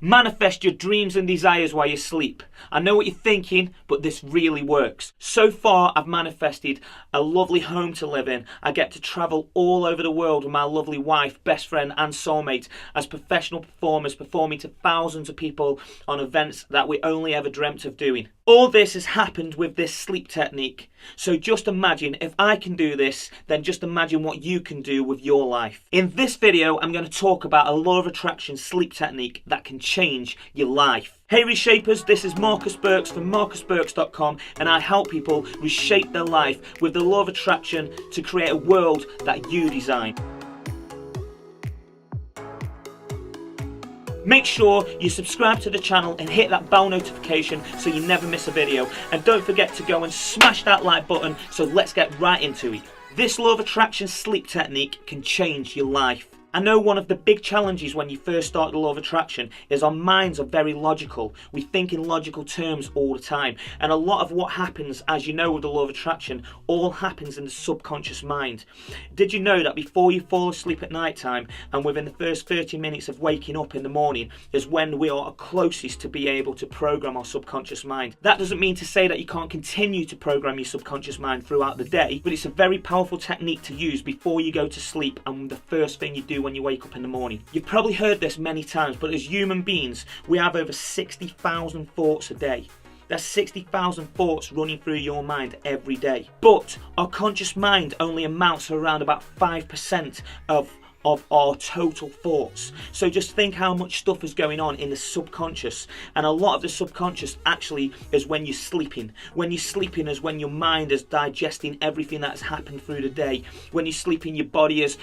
Manifest your dreams and desires while you sleep. I know what you're thinking, but this really works. So far, I've manifested a lovely home to live in. I get to travel all over the world with my lovely wife, best friend and soulmate as professional performers, performing to thousands of people on events that we only ever dreamt of doing. All this has happened with this sleep technique. So just imagine, if I can do this, then just imagine what you can do with your life. In this video, I'm going to talk about a law of attraction sleep technique that can change your life. Hey Reshapers, this is Marcus Birks from marcusbirks.com, and I help people reshape their life with the law of attraction to create a world that you design. Make sure you subscribe to the channel and hit that bell notification so you never miss a video. And don't forget to go and smash that like button, so let's get right into it. This law of attraction sleep technique can change your life. I know one of the big challenges when you first start the law of attraction is our minds are very logical. We think in logical terms all the time. And a lot of what happens, as you know with the law of attraction, all happens in the subconscious mind. Did you know that before you fall asleep at night time and within the first 30 minutes of waking up in the morning is when we are closest to be able to program our subconscious mind? That doesn't mean to say that you can't continue to program your subconscious mind throughout the day, but it's a very powerful technique to use before you go to sleep and the first thing you do when you wake up in the morning. You've probably heard this many times, but as human beings, we have over 60,000 thoughts a day. That's 60,000 thoughts running through your mind every day. But our conscious mind only amounts to around about 5% of our total thoughts. So just think how much stuff is going on in the subconscious, and a lot of the subconscious actually is when you're sleeping. When you're sleeping is when your mind is digesting everything that's happened through the day. When you're sleeping, your body is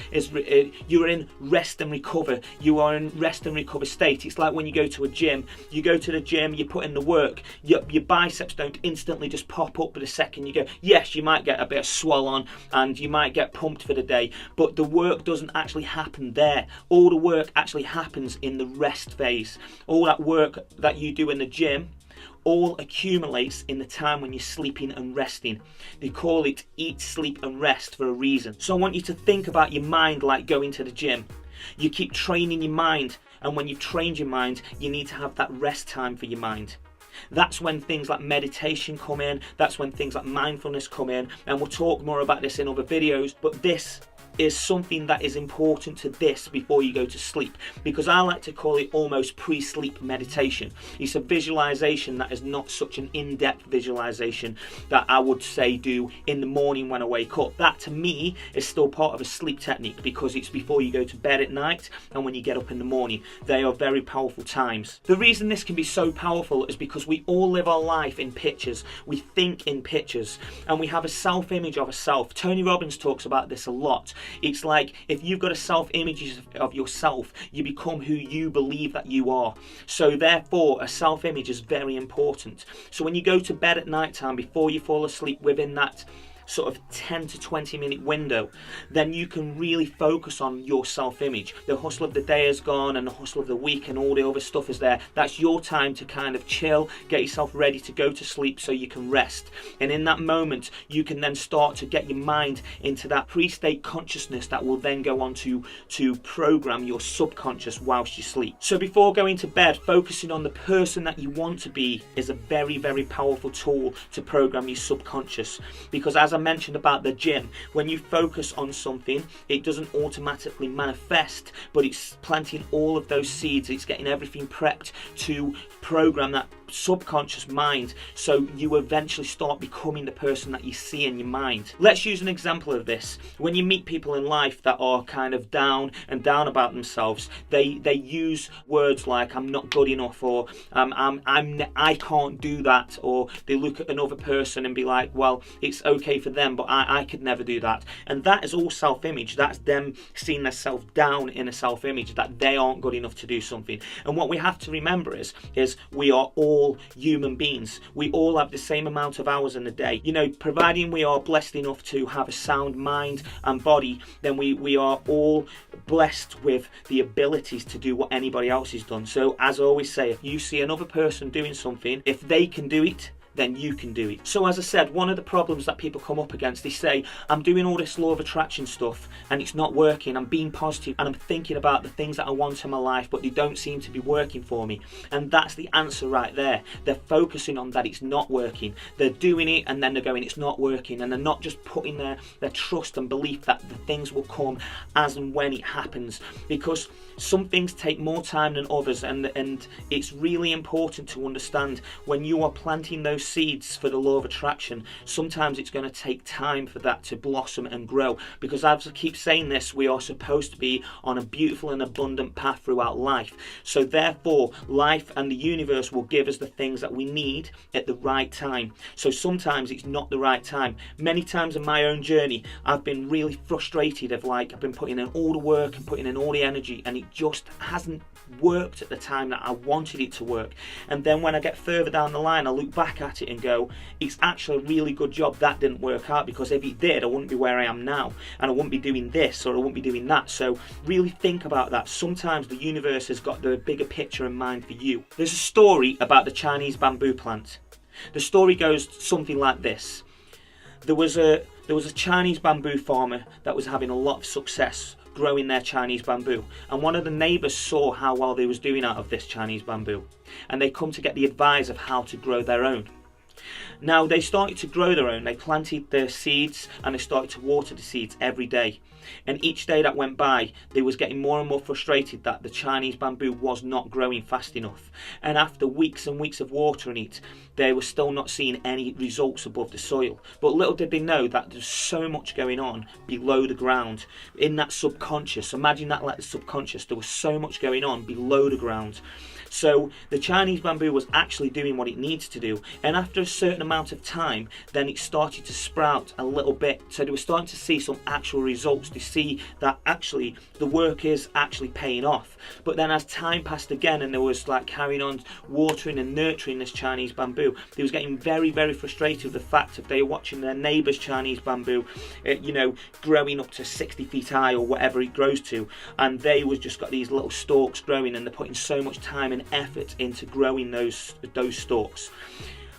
you're in rest and recover. You are in rest and recover state. It's like when you go to a gym. You go to the gym, you put in the work. Your biceps don't instantly just pop up the second you go. Yes, you might get a bit of swell on and you might get pumped for the day, but the work doesn't actually happen there. All the work actually happens in the rest phase. All that work that you do in the gym all accumulates in the time when you're sleeping and resting. They call it eat, sleep and rest for a reason. So I want you to think about your mind like going to the gym. You keep training your mind, and when you've trained your mind, you need to have that rest time for your mind. That's when things like meditation come in, that's when things like mindfulness come in, and we'll talk more about this in other videos, but this is something that is important to this before you go to sleep, because I like to call it almost pre-sleep meditation. It's a visualization that is not such an in-depth visualization that I would say do in the morning when I wake up. That to me is still part of a sleep technique because it's before you go to bed at night and when you get up in the morning. They are very powerful times. The reason this can be so powerful is because we all live our life in pictures. We think in pictures and we have a self-image of a self. Tony Robbins talks about this a lot. It's like if you've got a self-image of yourself, you become who you believe that you are. So therefore, a self-image is very important. So when you go to bed at night time, before you fall asleep, within that sort of 10 to 20 minute window, then you can really focus on your self-image. The hustle of the day is gone and the hustle of the week and all the other stuff is there. That's your time to kind of chill, get yourself ready to go to sleep so you can rest. And in that moment, you can then start to get your mind into that pre-state consciousness that will then go on to program your subconscious whilst you sleep. So before going to bed, focusing on the person that you want to be is a very, very powerful tool to program your subconscious, because as I mentioned about the gym, when you focus on something, it doesn't automatically manifest, but it's planting all of those seeds. It's getting everything prepped to program that subconscious mind, so you eventually start becoming the person that you see in your mind. Let's use an example of this. When you meet people in life that are kind of down about themselves, they use words like "I'm not good enough" or I can't do that," or they look at another person and be like, "Well, it's okay for them, but I could never do that." And that is all self-image. That's them seeing themselves down in a self-image, that they aren't good enough to do something. And what we have to remember is we are all human beings. We all have the same amount of hours in the day. You know, providing we are blessed enough to have a sound mind and body, then we are all blessed with the abilities to do what anybody else has done. So as I always say, if you see another person doing something, if they can do it, then you can do it. So as I said, one of the problems that people come up against, they say, I'm doing all this law of attraction stuff and it's not working. I'm being positive and I'm thinking about the things that I want in my life, but they don't seem to be working for me. And that's the answer right there. They're focusing on that it's not working. They're doing it and then they're going, it's not working. And they're not just putting their trust and belief that the things will come as and when it happens, because some things take more time than others, and it's really important to understand when you are planting those seeds for the law of attraction, sometimes it's going to take time for that to blossom and grow, because as I keep saying this, we are supposed to be on a beautiful and abundant path throughout life. So therefore, life and the universe will give us the things that we need at the right time. So sometimes it's not the right time. Many times in my own journey, I've been really frustrated of like, I've been putting in all the work and putting in all the energy and it just hasn't worked at the time that I wanted it to work. And then when I get further down the line, I look back at it and go, it's actually a really good job that didn't work out, because if it did, I wouldn't be where I am now, and I wouldn't be doing this or I wouldn't be doing that. So really think about that. Sometimes the universe has got the bigger picture in mind for you. There's a story about the Chinese bamboo plant. The story goes something like this. There was a Chinese bamboo farmer that was having a lot of success growing their Chinese bamboo, and one of the neighbours saw how well they was doing out of this Chinese bamboo, and they come to get the advice of how to grow their own. Now they started to grow their own. They planted their seeds and they started to water the seeds every day. And each day that went by, they was getting more and more frustrated that the Chinese bamboo was not growing fast enough. And after weeks and weeks of watering it, they were still not seeing any results above the soil. But little did they know that there's so much going on below the ground, in that subconscious. Imagine that like the subconscious. There was so much going on below the ground. So the Chinese bamboo was actually doing what it needs to do, and after a certain amount of time, then it started to sprout a little bit. So they were starting to see some actual results, to see that actually the work is actually paying off. But then as time passed again, and there was like carrying on watering and nurturing this Chinese bamboo, they was getting very, very frustrated with the fact that they were watching their neighbour's Chinese bamboo, growing up to 60 feet high or whatever it grows to, and they was just got these little stalks growing, and they're putting so much time and effort into growing those stalks.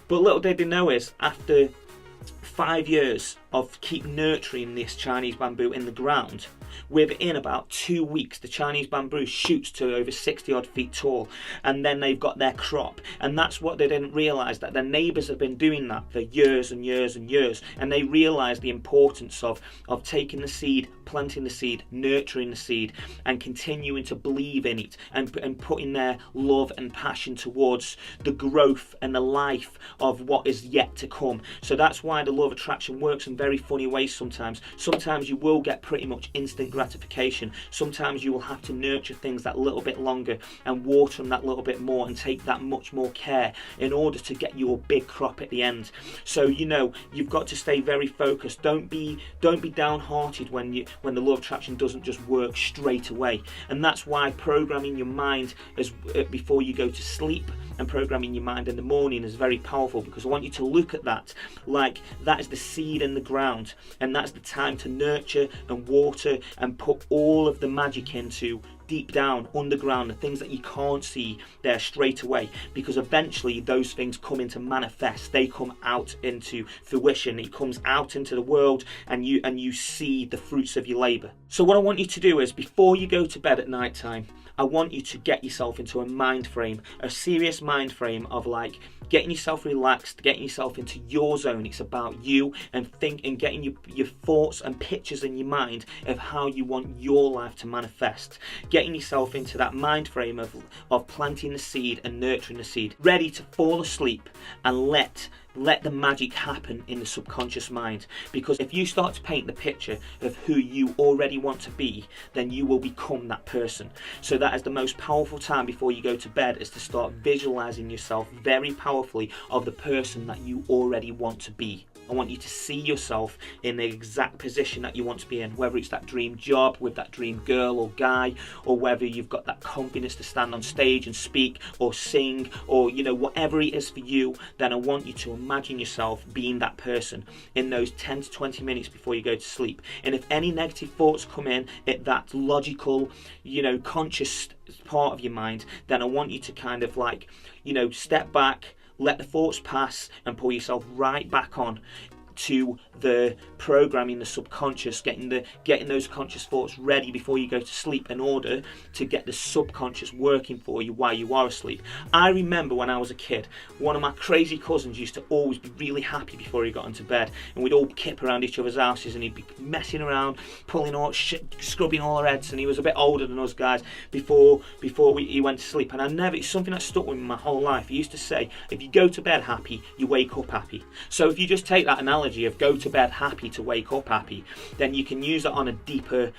But little did they know is, after 5 years of keep nurturing this Chinese bamboo in the ground, within about 2 weeks the Chinese bamboo shoots to over 60 odd feet tall, and then they've got their crop. And that's what they didn't realise, that their neighbours have been doing that for years and years and years, and they realised the importance of taking the seed, planting the seed, nurturing the seed, and continuing to believe in it, and putting their love and passion towards the growth and the life of what is yet to come. So that's why the law of attraction works in very funny ways sometimes. Sometimes you will get pretty much instant gratification. Sometimes you will have to nurture things that little bit longer and water them that little bit more and take that much more care in order to get your big crop at the end. So you've got to stay very focused. Don't be downhearted when the law of attraction doesn't just work straight away. And that's why programming your mind before you go to sleep and programming your mind in the morning is very powerful, because I want you to look at that like that is the seed in the ground, and that's the time to nurture and water and put all of the magic into deep down underground, the things that you can't see there straight away, because eventually those things come into manifest. They come out into fruition. It comes out into the world, and you see the fruits of your labor. So what I want you to do is, before you go to bed at night time, I want you to get yourself into a mind frame, a serious mind frame of like getting yourself relaxed, getting yourself into your zone. It's about you, and getting your thoughts and pictures in your mind of how you want your life to manifest. Getting yourself into that mind frame of planting the seed and nurturing the seed, ready to fall asleep and let the magic happen in the subconscious mind. Because if you start to paint the picture of who you already want to be, then you will become that person. So that is the most powerful time before you go to bed, is to start visualizing yourself very powerfully of the person that you already want to be. I want you to see yourself in the exact position that you want to be in, whether it's that dream job with that dream girl or guy, or whether you've got that confidence to stand on stage and speak or sing, or whatever it is for you. Then I want you to imagine yourself being that person in those 10 to 20 minutes before you go to sleep. And if any negative thoughts come in at that logical, conscious part of your mind, then I want you to kind of like, step back, let the thoughts pass and pull yourself right back on to the programming, the subconscious, getting those conscious thoughts ready before you go to sleep in order to get the subconscious working for you while you are asleep. I remember when I was a kid, one of my crazy cousins used to always be really happy before he got into bed, and we'd all kip around each other's houses and he'd be messing around, pulling all scrubbing all our heads, and he was a bit older than us guys before he went to sleep. And it's something that stuck with me my whole life. He used to say, if you go to bed happy, you wake up happy. So if you just take that analogy of go to bed happy to wake up happy, then you can use it on a deeper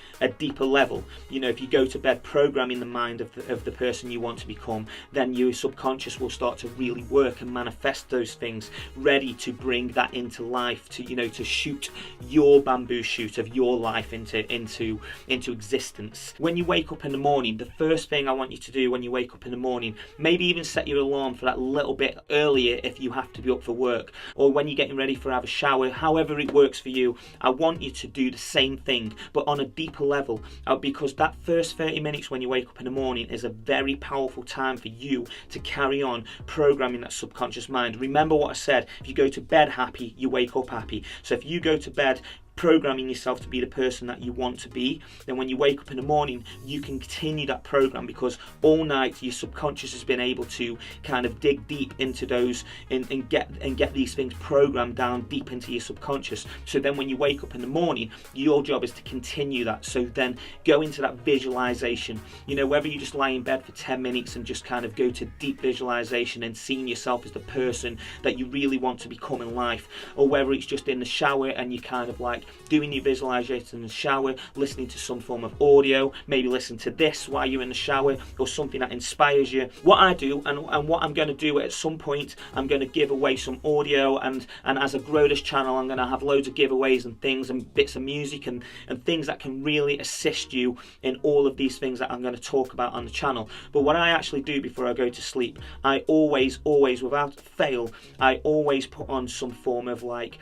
level. You know, if you go to bed programming the mind of the person you want to become, then your subconscious will start to really work and manifest those things, ready to bring that into life, to, you know, to shoot your bamboo shoot of your life into existence. When you wake up in the morning, the first thing I want you to do when you wake up in the morning, maybe even set your alarm for that little bit earlier if you have to be up for work, or when you're getting ready for have a shower, however it works for you, I want you to do the same thing but on a deeper level, because that first 30 minutes when you wake up in the morning is a very powerful time for you to carry on programming that subconscious mind. Remember what I said, if you go to bed happy, you wake up happy. So if you go to bed programming yourself to be the person that you want to be, then when you wake up in the morning you can continue that program, because all night your subconscious has been able to kind of dig deep into those and get these things programmed down deep into your subconscious. So then when you wake up in the morning, your job is to continue that. So then go into that visualization, you know, whether you just lie in bed for 10 minutes and just kind of go to deep visualization and seeing yourself as the person that you really want to become in life, or whether it's just in the shower and you kind of like doing your visualization in the shower, listening to some form of audio, maybe listen to this while you're in the shower, or something that inspires you. What I do and what I'm going to do at some point, I'm going to give away some audio, and as I grow this channel, I'm going to have loads of giveaways and things and bits of music and things that can really assist you in all of these things that I'm going to talk about on the channel. But what I actually do before I go to sleep, I always without fail, I always put on some form of like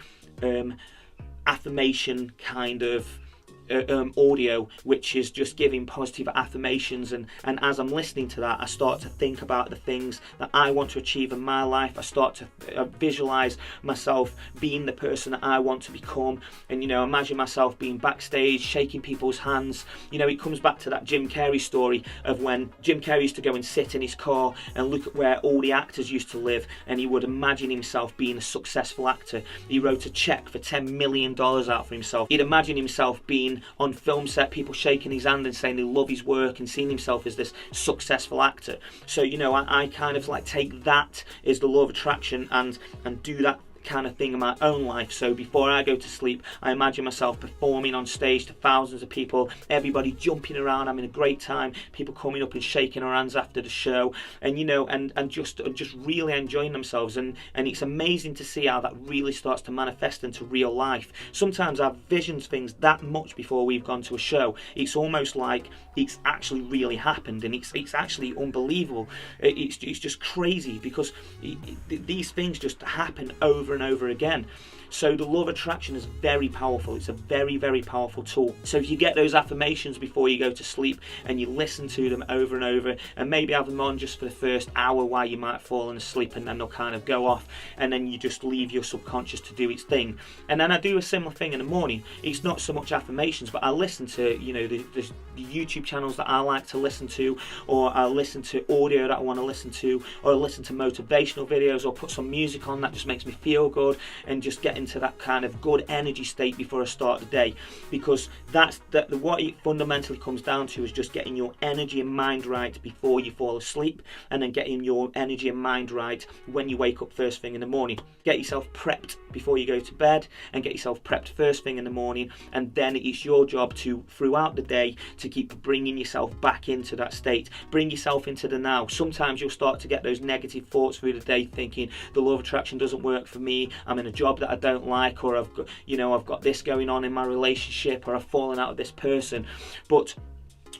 affirmation kind of audio, which is just giving positive affirmations, and as I'm listening to that, I start to think about the things that I want to achieve in my life. I start to visualize myself being the person that I want to become, and, you know, imagine myself being backstage shaking people's hands. You know, it comes back to that Jim Carrey story of when Jim Carrey used to go and sit in his car and look at where all the actors used to live, and he would imagine himself being a successful actor. He wrote a check for $10 million out for himself. He'd imagine himself being on film set, people shaking his hand and saying they love his work, and seeing himself as this successful actor. So, you know, I kind of like take that as the law of attraction and do that kind of thing in my own life. So before I go to sleep, I imagine myself performing on stage to thousands of people, everybody jumping around, having a great time, people coming up and shaking our hands after the show, and, you know, and just really enjoying themselves, and it's amazing to see how that really starts to manifest into real life. Sometimes I've visioned things that much before we've gone to a show, it's almost like it's actually really happened, and it's actually unbelievable. It's just crazy, because these things just happen over and over again. So the law of attraction is very powerful. It's a very, very powerful tool. So if you get those affirmations before you go to sleep and you listen to them over and over, and maybe have them on just for the first hour while you might fall asleep, and then they'll kind of go off, and then you just leave your subconscious to do its thing. And then I do a similar thing in the morning. It's not so much affirmations, but I listen to, you know, the YouTube channels that I like to listen to, or I listen to audio that I want to listen to, or I listen to motivational videos, or put some music on that just makes me feel good, and just get into that kind of good energy state before I start the day. Because what it fundamentally comes down to is just getting your energy and mind right before you fall asleep, and then getting your energy and mind right when you wake up first thing in the morning. Get yourself prepped before you go to bed, and get yourself prepped first thing in the morning, and then it's your job to, throughout the day, to keep bringing yourself back into that state. Bring yourself into the now. Sometimes you'll start to get those negative thoughts through the day, thinking the law of attraction doesn't work for me, I'm in a job that I don't like, or I've got this going on in my relationship, or I've fallen out of this person. But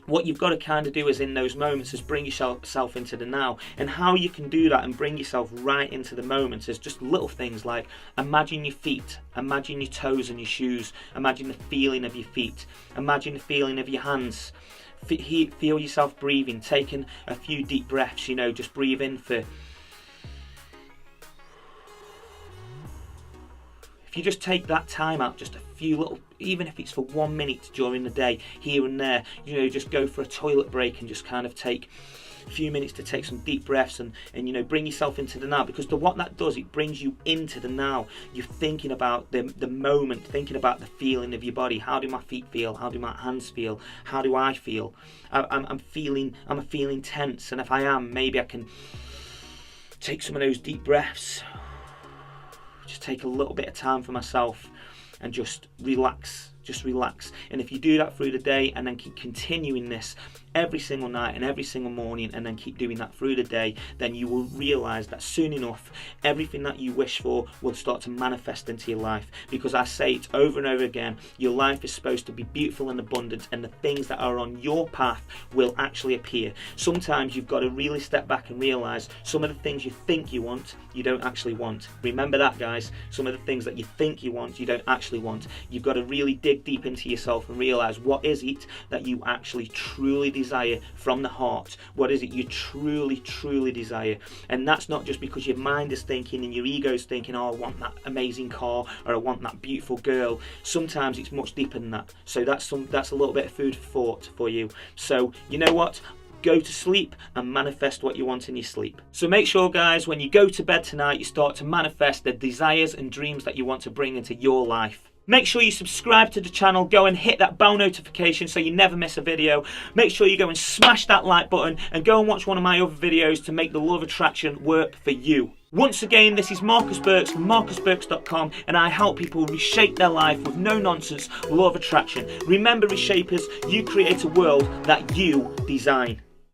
what you've got to kind of do is in those moments is bring yourself into the now. And how you can do that and bring yourself right into the moments is just little things like imagine your feet, imagine your toes and your shoes, imagine the feeling of your feet, imagine the feeling of your hands. Feel yourself breathing, taking a few deep breaths, you know, just breathe in for If you just take that time out, just a few little, even if it's for 1 minute during the day, here and there, you know, just go for a toilet break and just kind of take a few minutes to take some deep breaths and you know, bring yourself into the now, because what that does, it brings you into the now. You're thinking about the moment, thinking about the feeling of your body. How do my feet feel? How do my hands feel? How do I feel? I'm feeling tense, and if I am, maybe I can take some of those deep breaths, just take a little bit of time for myself and just relax. And if you do that through the day and then keep continuing this every single night and every single morning, and then keep doing that through the day, then you will realize that soon enough everything that you wish for will start to manifest into your life. Because I say it over and over again, your life is supposed to be beautiful and abundant, and the things that are on your path will actually appear. Sometimes you've got to really step back and realize some of the things you think you want, you don't actually want. Remember that, guys. Some of the things that you think you want, you don't actually want. You've got to really dig deep into yourself and realize, what is it that you actually truly desire from the heart? What is it you truly desire? And that's not just because your mind is thinking and your ego is thinking, oh, I want that amazing car, or I want that beautiful girl. Sometimes it's much deeper than that. So that's a little bit of food for thought for you. So you know what? Go to sleep and manifest what you want in your sleep. So make sure, guys, when you go to bed tonight, you start to manifest the desires and dreams that you want to bring into your life. Make sure you subscribe to the channel, go and hit that bell notification so you never miss a video. Make sure you go and smash that like button, and go and watch one of my other videos to make the law of attraction work for you. Once again, this is Marcus Birks from marcusbirks.com, and I help people reshape their life with no nonsense law of attraction. Remember, reshapers, you create a world that you design.